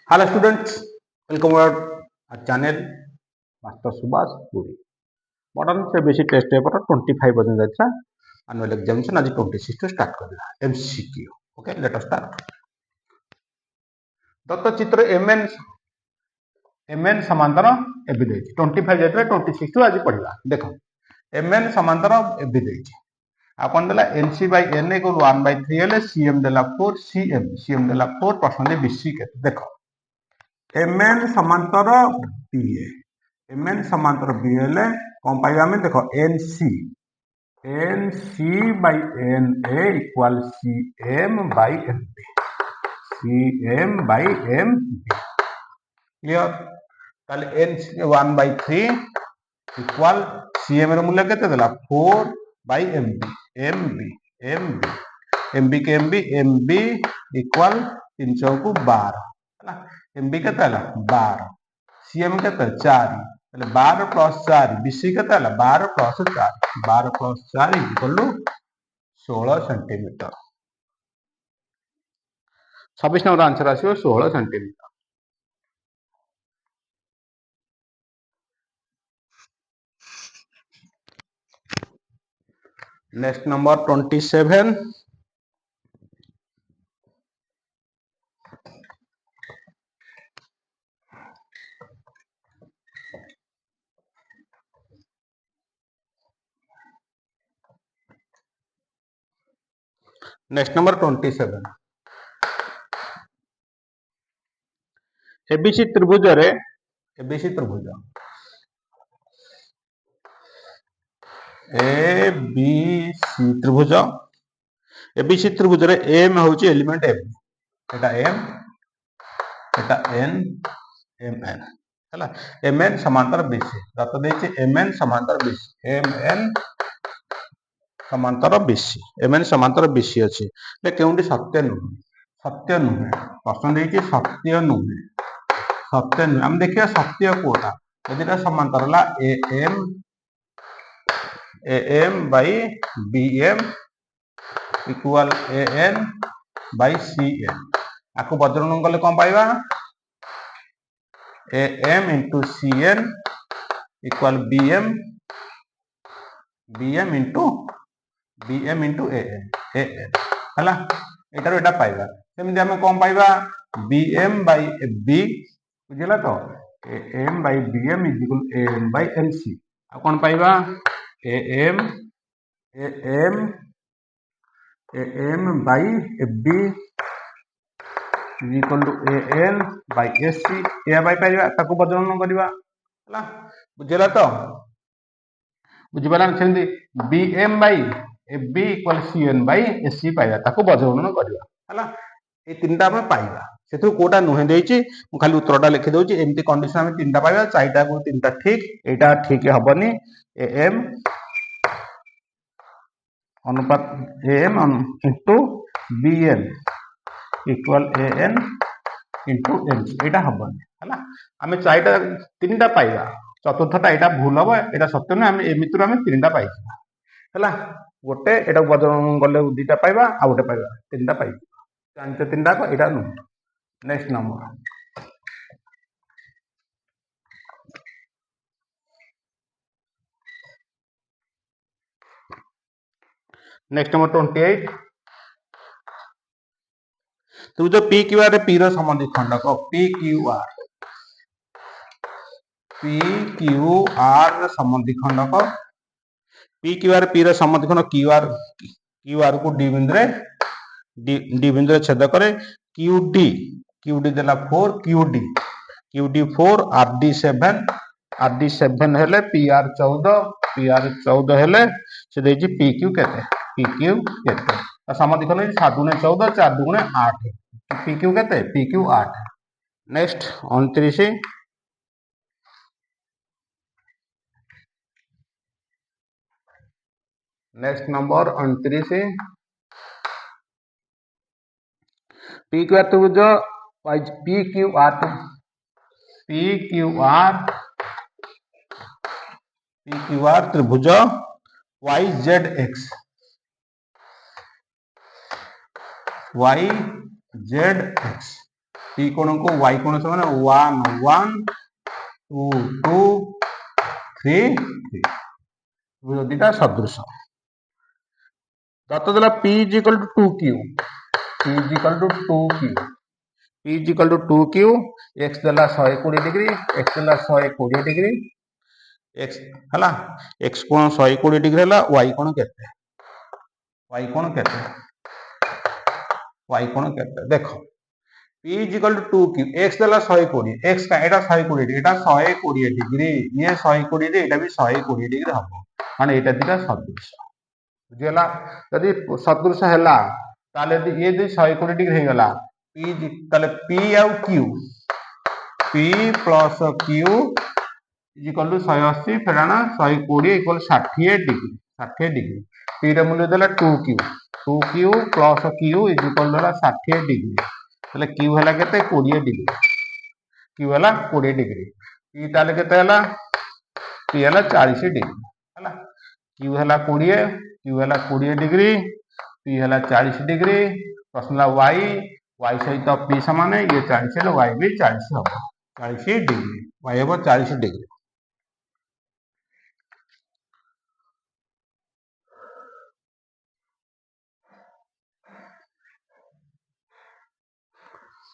Hello students, welcome to our channel Master Subhas Puri. Modern से basic test paper 25 बजे जाता है annual examination आज 26 to start कर दिया MCQ. Okay, let us start. Dutt चित्र MN समांतर एबी देछि 25 जाता 26 to आज पढ़िबा देखो MN समांतर एबी देछि आपन देला NC by NA को 1/3 हेले CM देला 4 CM देला 4 परसेंट BC के देखो MN समांतर BA MN समांतर BA हेले कौन पाइबा हमें देखो NC by NA equal CM by MB CM by MB clear ताले NC 1/3 equal CM ର मूल्य केते देला 4 by MB MB के MB equal 300 को 12 ହେଲା MB केते ହେଲା 12 CM केते 4 એટલે 12 प्लस 4 BC केते ହେଲା 12 plus 4 12 plus 4 equal to 16 centimetre 26 number answer आसीबो 16 centimetre next number 27 next number 27 ABC त्रिभुज रे एबीसी त्रिभुज एबीसी त्रिभुज एबीसी त्रिभुज रे एम होची एलिमेंट एम एटा एम एटा एन एम एन हला एम एन समांतर बीसी दत्त देछि एम एन समांतर बीसी एम एन समांतर बीसी एम एन समांतर बीसी अछि ले केउंडी सत्य नुहे प्रश्न देछि सत्य नुहे हम देखिया सत्य कोटा यदिटा समांतर ला M by BM equal N by CN आको बज्रन गले कोन पाइबा M into CN equal BM into N हला एटारो एटा पाइबा सेमिति हम कोन पाइबा बीएम बाय बी बुझिला तो M by BM is equal N by NC आ कोन पाइबा M by B is equal to N by SC A by पाइबा ताको बदलन करबा हला बुझिला तो बुझिबाला सेमिति BM by B equal CN by SC पाइबा ताको बदलन करबा हला ए तीनटा हम पाइबा सेतु कोटा नुहे देछि मु खाली उत्तरटा लिखि दउछि एमती कंडीशन हम तीनटा पाइबा चाइटा को तीनटा ठीक एटा ठीक हबनी एम अनुपात M into BN equal N into N एटा हबनी हला हम चाइटा तीनटा पाइबा चतुर्थटा एटा भूल हबो एटा सत्य न हम एमितुर हम तीनटा पाइबा हला गोटे एटा बदलन गले दुटा पाइबा आ गोटे पाइबा तीनटा पाइबा जानते तीनटा को एटा नु नेक्स्ट नंबर नेक्स्ट नंबर 28 तो जो पी क्यू आर पी रो संबंधी खंडक पी क्यू आर संबंधी खंडक पी क्यू आर पी रो संबंधी खंडक क्यू आर को डी बिंदु रे छेद करे क्यू डी देला 4 क्यू डी 4 आर डी 7 हेले पी आर 14 हेले से देछि पी क्यू केते संबंधी खंडक 7 गुणे 14 4 गुणे 8 पी क्यू केते P Q 8 next 29 next number 29 P Q R त्रिभुज पी क्यू आर त्रिभुज वाई जेड एक्स पी कोण को y कोण समान 1 1 2 2 3 3 दुटा सदृश दत्त देला p is equal to 2q p is equal to 2q p is equal to 2q x देला 120 डिग्री x देला 120 डिग्री x हला x कोण 120 डिग्री हला y कोण केते y कोण केते y कोण केते देखो p is equal to 2q x देला 120 x का एटा 120 एटा 120 डिग्री ये 120 दे एटा भी 120 डिग्री हबो माने एटा दिटा सदृश बुझियला यदि सदृश हला ताले ये दे 120 डिग्री हे गला p ताले p आउ q p plus q is equal to 180 फेराना 120 equal 60 degree 60 degree p रे मूल्य देला 2q 2q plus q is equal to 60 degree ताले q हला केते 20 डिग्री q हला 20 डिग्री p ताले केते हला p हला 40 डिग्री हला q हला 20 q हला 20 डिग्री p हला 40 डिग्री प्रश्न y y सहित p समान है ये 40 है y भी 40 होगा 40 डिग्री y होगा 40 degree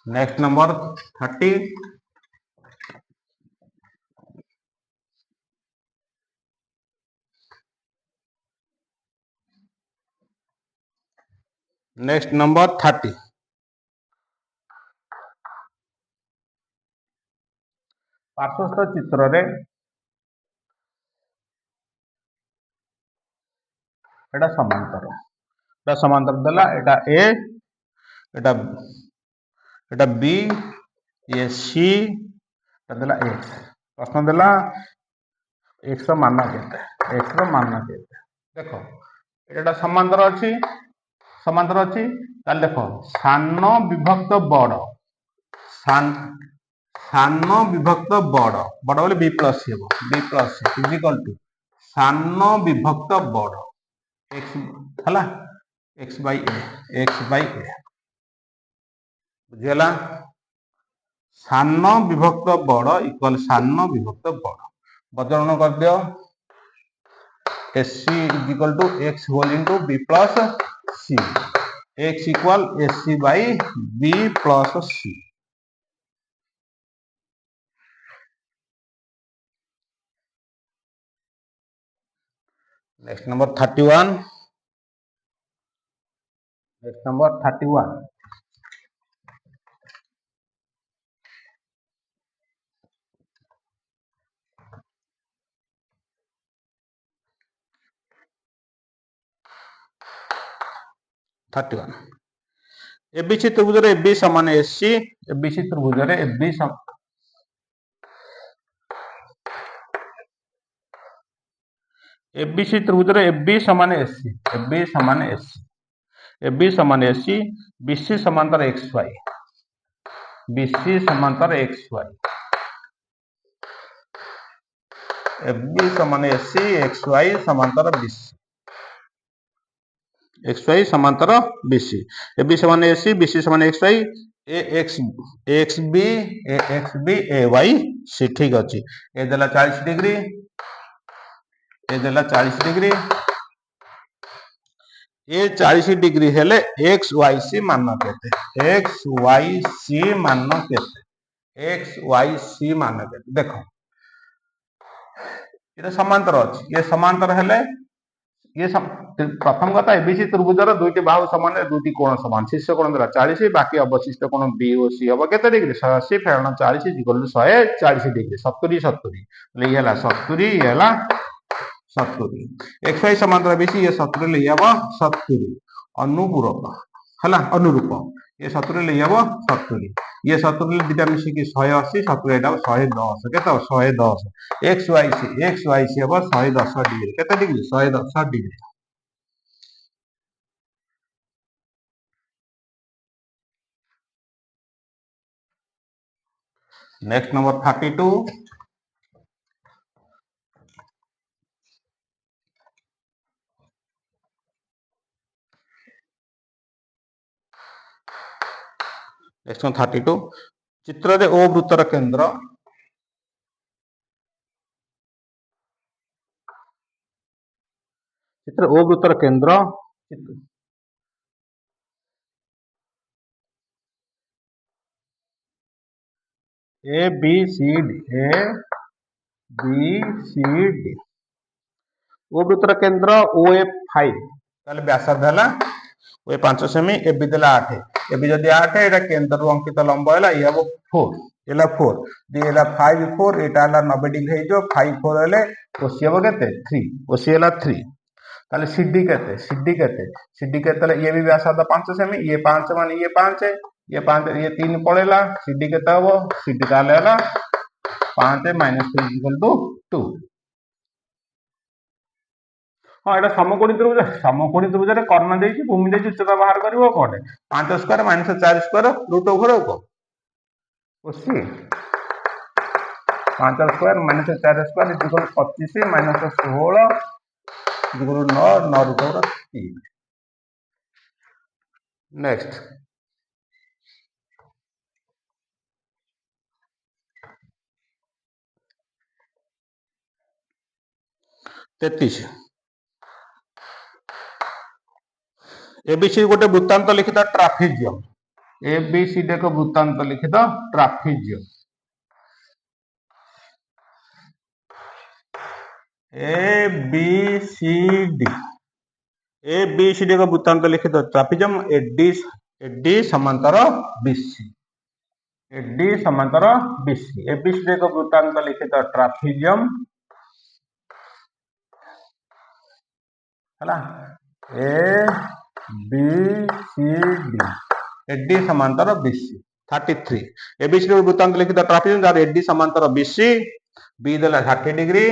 next number 30 next number 30 पार्श्वस्थ चित्र रे एटा समांतर देला एटा a एटा एटा b ये c एटा देला x प्रश्न देला x रो मान केते x रो मान केते देखो एटा समांतर अछि ताले देखो सान विभक्त बड़ सान विभक्त बड़ बड़ बोले b plus c b plus c is equal to सान विभक्त बड़ x हला x बाय a बुझियला सान विभक्त बड़ इक्वल सान विभक्त बड़ बदलण कर दियो sc is equal to x whole into b plus c x equal sc by b plus c next number 31 next number 31 31 ABC त्रिभुज रे AB समान SC एबीसी त्रिभुज रे AB एबीसी त्रिभुज रे AB समान SC AB समान SC AB समान SC BC समांतर XY BC समांतर XY AB समान SC XY समांतर BC XY समांतर BC AB समान SC BC समान XY AXB AY C ठीक अछि ए देला 40 डिग्री ए देला 40 डिग्री ए 40 डिग्री हेले XYC मान केते XYC मान केते XYC मान केते देखो ये समांतर अछि ये समांतर हेले ये प्रथम कथा एबीसी त्रिभुजर दुईटी बाहु समान दुईटी कोण समान शीर्ष कोण देला 40 बाकी अवशिष्ट कोण बी और सी हबो केते डिग्री 180 फेरण 40 इक्वल टू 140 डिग्री 70 70 ले हला 70 हला 70 xy समांतर बीसी ये 70 ले हबो 70 अनुपूरक हला अनुरूप ये 70 ले हबो 70 ये 70 ले दिटा मिसी की 180 70 एटा 110 केते 110 XYC हबो 110 डिग्री केते degree 110 degree next number 32 next 32 चित्र रे ओ वृत्तर केंद्र चित्र ओ वृत्तर केंद्र A B C D A B C D O वृत्तर केंद्र ओ ए 5 ताले व्यासार्ध हला ओ ए 5 सेमी ए बी देला 8 ए बी जदी 8 एटा केंद्र अंकित लंब हला ये हबो 4 एला 4 दी एला 5 4 एटा हला 90 डिग्री हे जो 5 4 हेले ओसी हबो केते 3 ओसी हला 3 ताले सीडी केते सीडी केते ये भी व्यासार्ध 5 सेमी ये 5 माने ये 5 ये 3 पळेला सीडी केते हबो सीडी ताले हला 5 माइनस 3 इक्वल टू 2 हाँ एटा समकोणी त्रिभुज कर्ण देछि भूमि देछि उच्चता बाहर करिवो कोटे 5 square minus 4 square root over को OC 5 square minus 4 square equal 25 minus 16 equal 9 9 root over 3 next 33 ABC गोटे वृत्तांत लिखित ट्राफिजियम एबीसीडी एक वृत्तांत लिखित ट्राफिजियम एबीसीडी एबीसीडी एक वृत्तांत लिखित ट्राफिजियम एडी समांतर बीसी एडी समांतर बीसी एबीसीडी एक वृत्तांत लिखित ट्राफिजियम हला A B C D AD समांतर बीसी 33 एबीसीडी वृत्तांत लिखित ट्राफिजियम जार एडी समांतर बीसी बी देला 60 डिग्री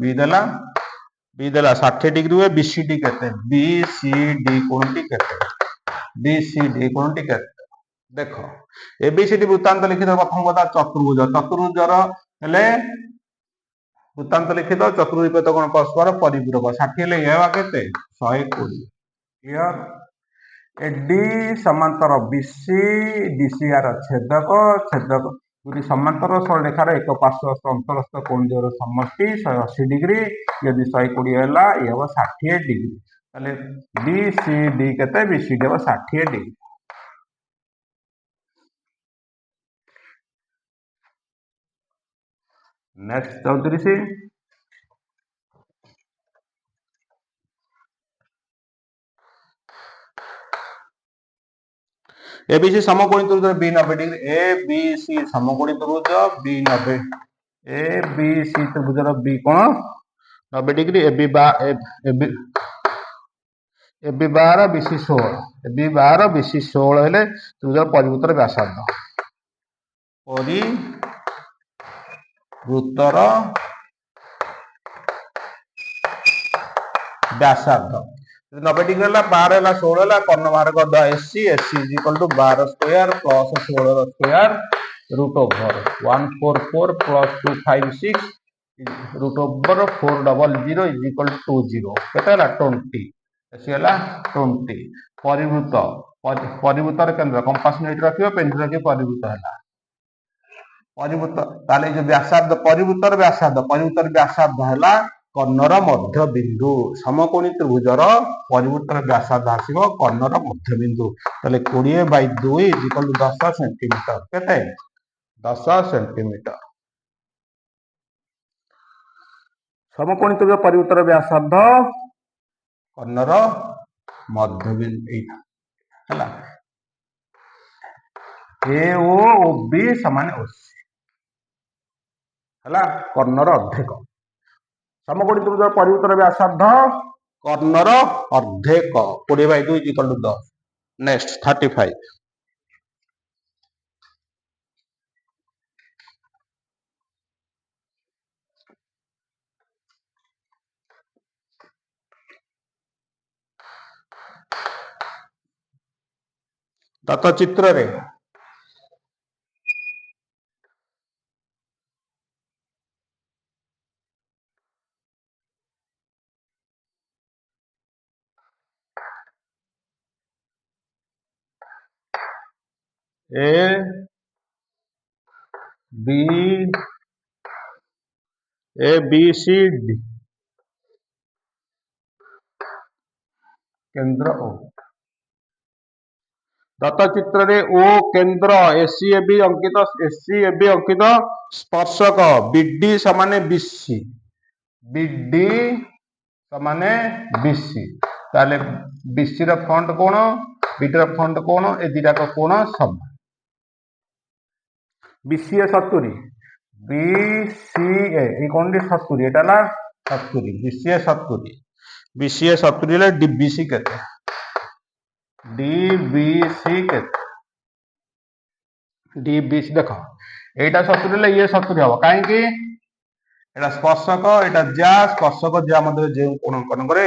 बी देला 60 डिग्री हुए बीसीडी केते बीसीडी कोणटी केते बीसीडी कोणटी केते देखो एबीसीडी वृत्तांत लिखित प्रथम कथा चतुर्भुजर हेले वृत्तांत लिखित चतुर्विपद कोण परस्पर परिपूरक 60 हेले एवा केते 120 क्लियर एडी समांतर बीसी डीसी यार छेदक दुटी समांतर सरलरेखार एक पार्श्व अंतरस्थ कोणीय समष्टि 180 डिग्री यदि 120 है ये हम 60 डिग्री ताले बीसीडी केते बीसीडी हम 60 डिग्री नेक्स्ट 34 एबीसी समकोणी त्रिभुज बी 90 डिग्री एबीसी समकोणी त्रिभुज बी 90 एबीसी त्रिभुजर बी कोण 90 degree AB 12 BC 16 AB 12 BC 16 हेले त्रिभुजर परिवृत्तर व्यासार्ध परिवृत्तर व्यासार्ध 90 डिग्री है 12 है 16 है कर्ण बाहर कर दो SC SC is equal to 12 square plus 16 square root over 144 plus 256 root over 400 is equal to 20 केते हला 20 एसी हला 20 परिवृत्तर केंद्र कंपास नेट रखियो पेंसिल रखियो परिवृत्त हला परिवृत्त ताले जो व्यासार्ध परिवृत्तर व्यासार्ध हला कर्णर मध्य बिंदु समकोणी त्रिभुजर परिवृत्तर व्यासार्ध आसीबो कर्णर मध्य बिंदु ताले 20/2 इज इक्वल टू 10 सेंटीमीटर केते 10 सेंटीमीटर समकोणी त्रिभुज परिवृत्तर व्यासार्ध कर्णर मध्य बिंदु एटा हला ए ओ बी समान ओसी हला कर्णर अर्धेक समकोणी त्रिभुज परिवृत्तर व्यासार्ध कर्णर अर्धेक 20/2 इज इक्वल टू 10 नेक्स्ट 35 दत्त चित्र रे ए बी सी डी केंद्र ओ दत्त चित्र रे ओ केंद्र एसी এবি अंकित स्पर्शक बीडी समान बीसी बीडी समान बीसी ताले बीसी ର फ्रंट कोण बीडी ର फ्रंट कोण ए दिटाक कोण समान बीसीए 70 बीसीए এই কোণটি 70 এটা হলো 70 बीसीए 70 হলে डीबीसी কেতে डीबीसी केते डीबीसी देखो एटा 70 হলে ये 70 হবে কাই কি এটা স্পর্শক এটা যা স্পর্শক যা মধ্যে যে কোণ কোণ করে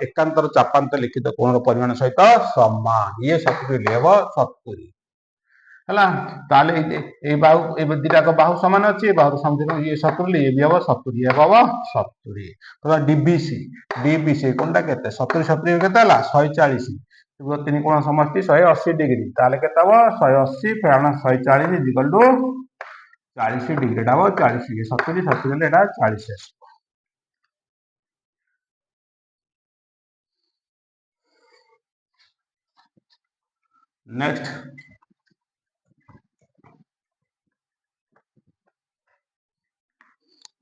একান্তর চাপান্ত লিখিত কোণর পরিমাণ সহিত সমান ये 70 लेबो 70 ହେଲା ତାହେଲେ এই বাহু এই দুটাକ বাহু সমান ଅଛି বাহু সমান ये 70 ये भी হবো 70 ये হবো 70 তো डीबीसी डीबीसी কোণটা কেতে 70 70 কেতে ହେଲା 140 तो तीन कोण समष्टि 180 डिग्री ताले केते हबो 180 फेरण 140 इक्वल टू 40 डिग्री एटा हबो 40 ये 70 70 ले एटा 40 है नेक्स्ट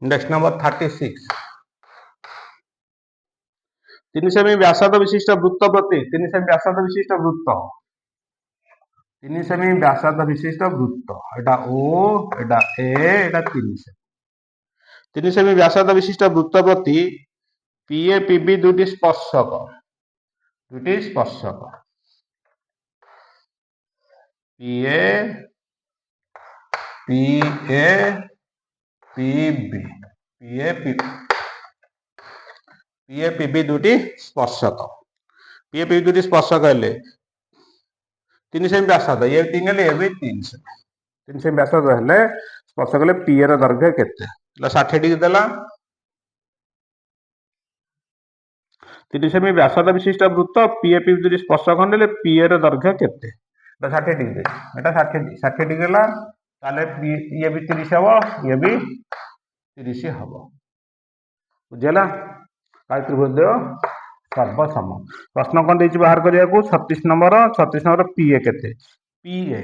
नेक्स्ट नंबर 36 तीन सेमी व्यासार्ध विशिष्ट वृत्त प्रति तीन सेमी व्यासार्ध विशिष्ट वृत्त तीन सेमी व्यासार्ध विशिष्ट वृत्त एटा ओ एटा ए एटा तीन सेमी व्यासार्ध विशिष्ट वृत्त प्रति पीए पीबी दुटी स्पर्शक पीए पीए पीबी पीए पीबी पीए पीबी दुटी स्पर्शक पीए पीबी दुटी स्पर्शक हेले तीन सेमी व्यासार्ध ये तीन हेले ये भी तीन सेमी व्यासार्ध हेले स्पर्शक हेले पीए र दैर्घ्य केते 60 डिग्री देला तीन सेमी व्यासार्ध विशिष्ट वृत्त पीए पीबी दुटी स्पर्शक हेले पीए र दैर्घ्य केते 60 डिग्री एटा 60 डिग्री ला ताले ये भी 30 हबो ये भी 30 हबो बुझला काय त्रिभुज सर्वसम प्रश्न कौन देछि बाहर करिया को 36 नंबर पीए केते पीए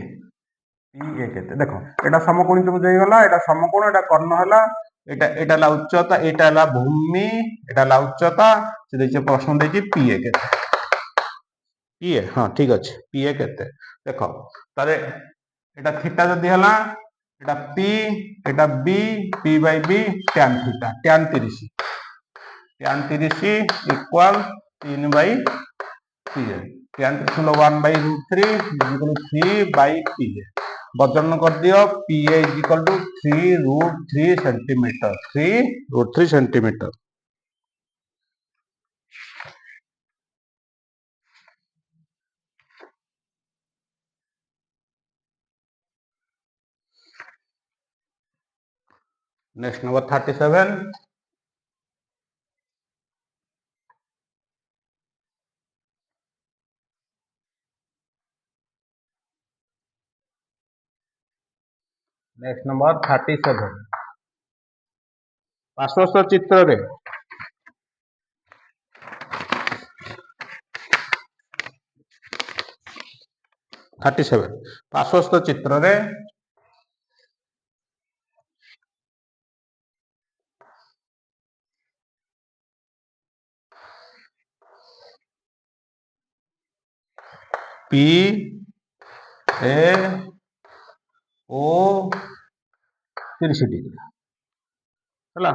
केते देखो एटा समकोणी त्रिभुज हो गला एटा समकोण एटा कर्ण हला एटा ला उच्चता एटा ला भूमि एटा ला उच्चता से देछि प्रश्न देछि पीए केते पीए हां ठीक अछि पीए केते देखो तारे एटा थीटा जदी हला एटा पी एटा B P by B tan theta tan 30 equal 3 by P है tan 30 1 by √3 equal 3 by P है वजन कर दियो P A equal to 3√3 centimetre 3√3 centimetre next number 37 next number 37 पार्श्वस्थ चित्र रे 37 पार्श्वस्थ चित्र रे पी ए ओ 30 डिग्री हला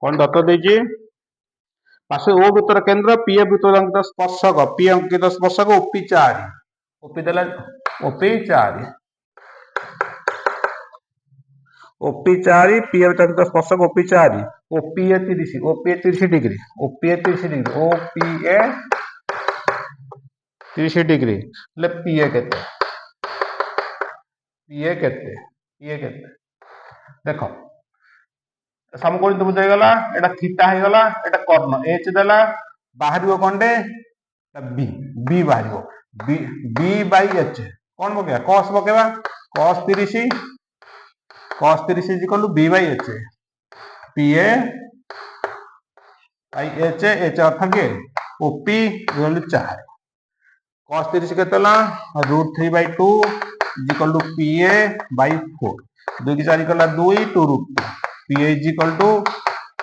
कौन दत्त देछि पार्श्व ओ वृत्तर केंद्र पी ए वृत्तर अंकित स्पर्शक पी अंकित स्पर्शक ओपी 4 ओपी देला ओपी 4 ओपी 4 पी ए अंकित स्पर्शक ओपी 4 ओपी ए 30 डिग्री ओपी ए 30 डिग्री ओपी ए 30 डिग्री ले पी ए केते देखो समकोण त्रिभुज हो गला एटा थीटा हो गला एटा कर्ण एच देला बाहरियो कोंडे बी बी बाहरियो बी बाई एच कौन पकेगा कस पकेगा cos 30 is equal to B by H P A by H H अर्थ के ओपी इक्वल टू 4 कस 30 केते √3/2 is equal to P A by 4 2 की 4 कला 2 2 √2 P A is equal to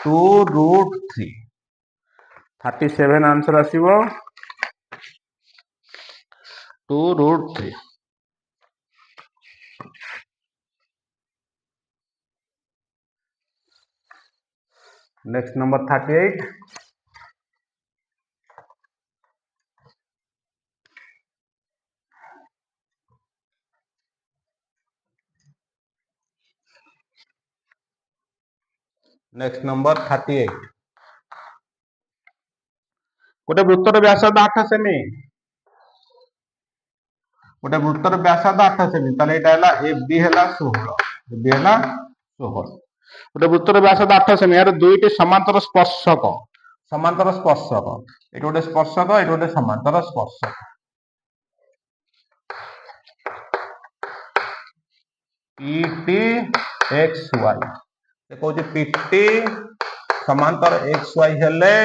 2√3 37 answer आसीबो 2√3 next number 38 next number 38 गोटे वृत्तर व्यासार्ध 8 semi गोटे वृत्तर व्यासार्ध 8 semi ताले एटा हला एबी हला 16 एबी हला 16 गोटे वृत्तर व्यासार्ध 8 सेमी यार दुईटी समांतर स्पर्शक एटा गोटे स्पर्शक एटा गोटे समांतर स्पर्शक पीटी एक्स वाई कहूँ पीटी समांतर एक्स वाई हेले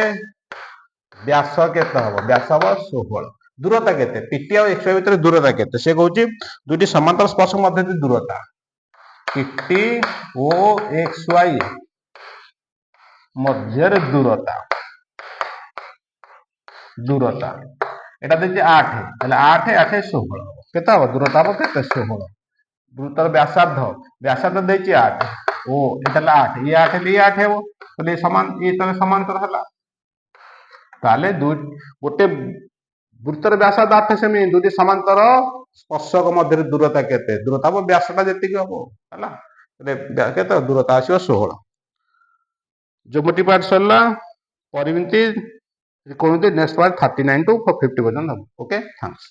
व्यास केते हम व्यास हम 16 दूरता केते पीटी और एक्स वाई भीतर दूरता केते से कहूँ दुईटी समांतर स्पर्शक मध्य दूरता पीटी ओ एक्स वाई मध्य दूरता एटा देछि 8 हेले 8 8 16 केते हम दूरता हम केते 16 वृत्तर व्यासार्ध देछि 8 ओ एटा 8 ये 8 ये 8 हेबो तले समांतर हला ताले गोटे वृत्तर व्यासार्ध 8 सेमी दुटी समांतर स्पर्शक मध्य दूरता केते दूरता हम व्यासटा जेतिक हबो हला तले केते दूरता आसीबो 16 ज्योमेट्री पार्ट सरला परिमिति त्रिकोणमिति नेक्स्ट पार्ट 39 to 50 पर्यंत ओके थैंक्स।